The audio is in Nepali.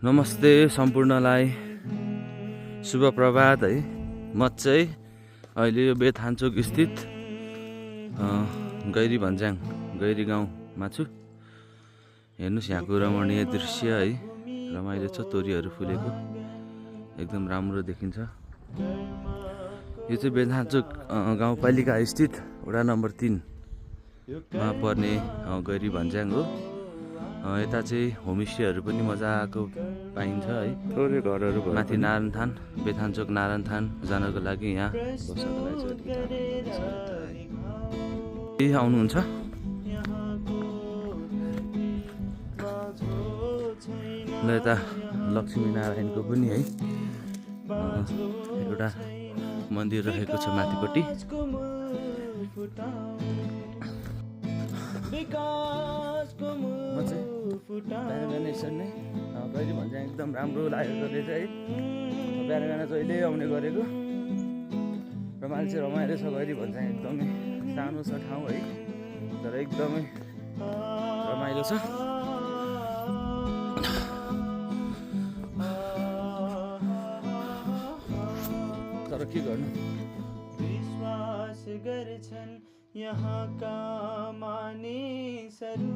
नमस्ते सम्पूर्णलाई शुभ प्रभात है। म चाहिँ अहिले यो बेथान्चोक स्थित गैरी भन्ज्याङ गैरी गाउँमा छु। हेर्नुहोस् यहाँको रमणीय दृश्य है, रमाइलो छ। तोरीहरू फुलेको एकदम राम्रो देखिन्छ। यो चाहिँ बेथान्चोक गाउँपालिका स्थित वडा नम्बर 3 मा पर्ने गैरी भन्ज्याङ हो। यता चाहिँ होमस्टेहरू पनि मजाको पाइन्छ है। थोरै घरहरू माथि नारायणथान, बेथान्चोक नारायणथान जानको लागि यहाँ बस्नको लागि आउनुहुन्छ। ल यता लक्ष्मी नारायणको पनि है एउटा मन्दिर रहेको छ माथिपट्टि। म चाहिँ बिहान यसरी नै गैरी भन्ज्याङ एकदम राम्रो लागेको रहेछ है। बिहान जहिले आउने गरेको रमाइलो चाहिँ रमाइलो छ। गैरी भन्ज्याङ एकदमै सानो छ ठाउँ है, तर एकदमै रमाइलो छ। तर के गर्नु, विश्वास गर्छन् यहाँका मानिसहरू।